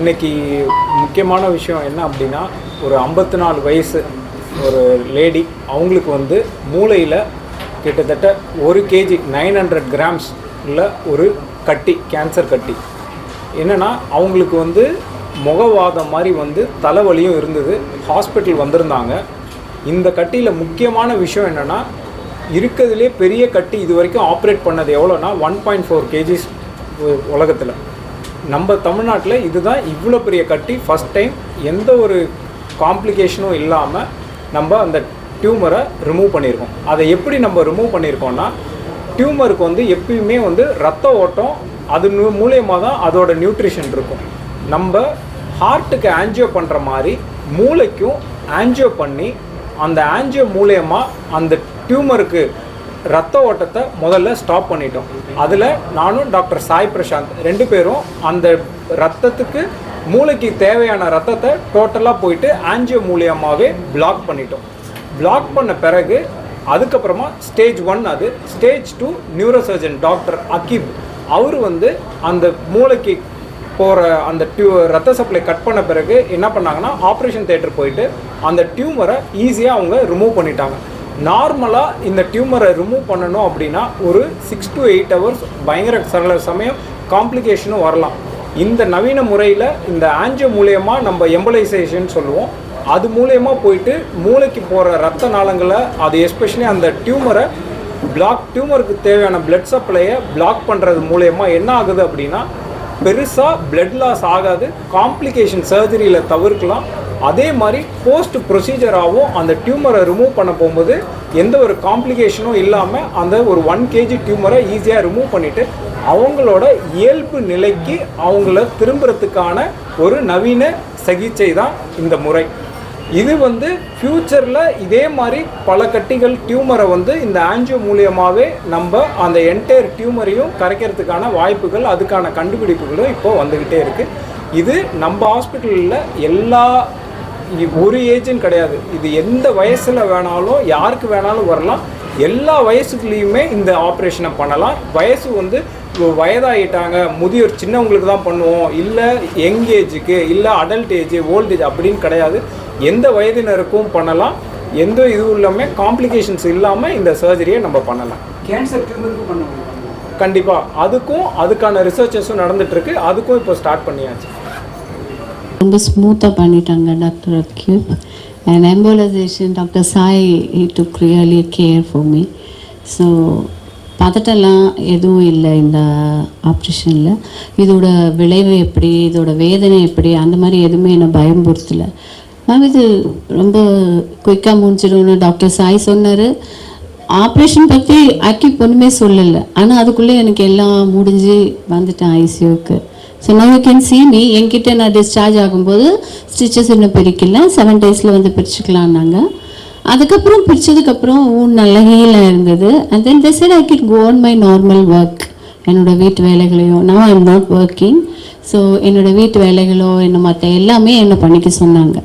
இன்றைக்கி முக்கியமான விஷயம் என்ன அப்படின்னா, ஒரு 54 வயசு ஒரு லேடி, அவங்களுக்கு வந்து மூளையில் கிட்டத்தட்ட 1 kg 900 grams உள்ள ஒரு கட்டி, கேன்சர் கட்டி. என்னென்னா அவங்களுக்கு வந்து முகவாதம் மாதிரி வந்து தலைவலியும் இருந்தது. ஹாஸ்பிட்டல் வந்திருந்தாங்க. இந்த கட்டியில் முக்கியமான விஷயம் என்னென்னா, இருக்கிறதுலே பெரிய கட்டி இது வரைக்கும் ஆப்ரேட் பண்ணது எவ்வளோனா 1.4 kg உலகத்தில். நம்ம தமிழ்நாட்டில் இதுதான் இவ்வளோ பெரிய கட்டி. ஃபஸ்ட் டைம் எந்த ஒரு காம்ப்ளிகேஷனும் இல்லாமல் நம்ம அந்த டியூமரை ரிமூவ் பண்ணியிருக்கோம். அதை எப்படி நம்ம ரிமூவ் பண்ணியிருக்கோம்னா, டியூமருக்கு வந்து எப்பயுமே வந்து ரத்த ஓட்டம் அது மூலியமாக தான் அதோட நியூட்ரிஷன் இருக்கும். நம்ம ஹார்ட்டுக்கு ஆன்ஜியோ பண்ணுற மாதிரி மூளைக்கும் ஆன்ஜியோ பண்ணி அந்த ஆன்ஜியோ மூலியமாக அந்த டியூமருக்கு ரத்த ஓட்டத்தை முதல்ல ஸ்டாப் பண்ணிட்டோம். அதில் நானும் டாக்டர் சாய் பிரசாந்த் 2 பேரும் அந்த ரத்தத்துக்கு மூளைக்கு தேவையான ரத்தத்தை டோட்டலாக போயிட்டு ஆன்ஜியோ மூலியமாகவே பிளாக் பண்ணிட்டோம். பிளாக் பண்ண பிறகு அதுக்கப்புறமா ஸ்டேஜ் 1, அது ஸ்டேஜ் 2 நியூரோசர்ஜன் டாக்டர் அகிப் அவர் வந்து அந்த மூளைக்கு போகிற அந்த ரத்த சப்ளை கட் பண்ண பிறகு என்ன பண்ணாங்கன்னா, ஆப்ரேஷன் தியேட்டர் போயிட்டு அந்த டியூமரை ஈஸியாக அவங்க ரிமூவ் பண்ணிட்டாங்க. நார்மலாக இந்த டியூமரை ரிமூவ் பண்ணணும் அப்படின்னா ஒரு 6 to 8 hours பயங்கர சில சமயம் காம்ப்ளிகேஷனும் வரலாம். இந்த நவீன முறையில் இந்த ஆன்ஜியோ மூலியமாக நம்ம எம்பலைசேஷன் சொல்லுவோம், அது மூலயமா போயிட்டு மூளைக்கு போகிற ரத்த நாளங்களை அது எஸ்பெஷலி அந்த டியூமருக்கு தேவையான பிளட் சப்ளையை பிளாக் பண்ணுறது மூலயமா என்ன ஆகுது அப்படின்னா, பெருசாக பிளட் லாஸ் ஆகாது, காம்ப்ளிகேஷன் சர்ஜரியில் தவிர்க்கலாம். அதே மாதிரி போஸ்ட் ப்ரொசீஜராகவும் அந்த டியூமரை ரிமூவ் பண்ண போகும்போது எந்த ஒரு காம்ப்ளிகேஷனும் இல்லாமல் அந்த ஒரு 1 kg டியூமரை ஈஸியாக ரிமூவ் பண்ணிவிட்டு அவங்களோட இயல்பு நிலைக்கு அவங்கள திரும்புறதுக்கான ஒரு நவீன சிகிச்சை தான் இந்த முறை. இது வந்து ஃப்யூச்சரில் இதே மாதிரி பல கட்டிகள் டியூமரை வந்து இந்த ஆன்ஜியோ மூலியமாகவே நம்ம அந்த என்டையர் டியூமரையும் கரைக்கிறதுக்கான வாய்ப்புகள், அதுக்கான கண்டுபிடிப்புகளும் இப்போ வந்துக்கிட்டே இருக்குது. இது நம்ம ஹாஸ்பிட்டலில் எல்லா ஒரு ஏஜுன்னு கிடையாது, இது எந்த வயசில் வேணாலும் யாருக்கு வேணாலும் வரலாம். எல்லா வயசுக்குலேயுமே இந்த ஆப்ரேஷனை பண்ணலாம். வயசு வந்து வயதாகிட்டாங்க, முதியோர் சின்னவங்களுக்கு தான் பண்ணுவோம், இல்லை யங் ஏஜுக்கு, இல்லை அடல்ட் ஏஜ், ஓல்ட் ஏஜ் அப்படின்னு கிடையாது. எந்த வயதினருக்கும் பண்ணலாம். எந்த இதுவும் இல்லாமல் காம்ப்ளிகேஷன்ஸ் இல்லாமல் இந்த சர்ஜரியை நம்ம பண்ணலாம். கேன்சர் டியூமருக்கு பண்ணுவோம் கண்டிப்பாக. அதுக்கான ரிசர்ச்சஸும் நடந்துகிட்ருக்கு. அதுக்கும் இப்போ ஸ்டார்ட் பண்ணியாச்சு. ரொம்ப ஸ்மூத்தாக பண்ணிட்டாங்க doctor Ayub. And embolisation doctor Sai he took really care for me. So பதட்டெல்லாம் எதுவும் இல்லை இந்த ஆப்ரேஷனில். இதோட விளைவு எப்படி, இதோட வேதனை எப்படி, அந்த மாதிரி எதுவுமே என்னை பயம்படுத்தலை. மேம் இது ரொம்ப குயிக்காக முடிஞ்சிடும்னு டாக்டர் சாய் சொன்னார். ஆப்ரேஷன் பற்றி அக்யூப் ஒன்றுமே சொல்லலை, ஆனால் அதுக்குள்ளே எனக்கு எல்லாம் முடிஞ்சு வந்துட்டேன் ஐசியூக்கு. So now you can see me. என்கிட்ட நான் டிஸ்சார்ஜ் ஆகும்போது ஸ்டிச்சஸ் இன்னும் பிரிக்கல, 7 days வந்து பிரிச்சுக்கலான்னாங்க. அதுக்கப்புறம் பிரித்ததுக்கப்புறம் நல்லா ஹீலாக இருந்தது. And then they said I could go on my normal work. என்னோடய வீட்டு வேலைகளையும், now I am not working. So என்னோடய வீட்டு வேலைகளோ என்ன மற்ற எல்லாமே என்ன பண்ணிக்க சொன்னாங்க.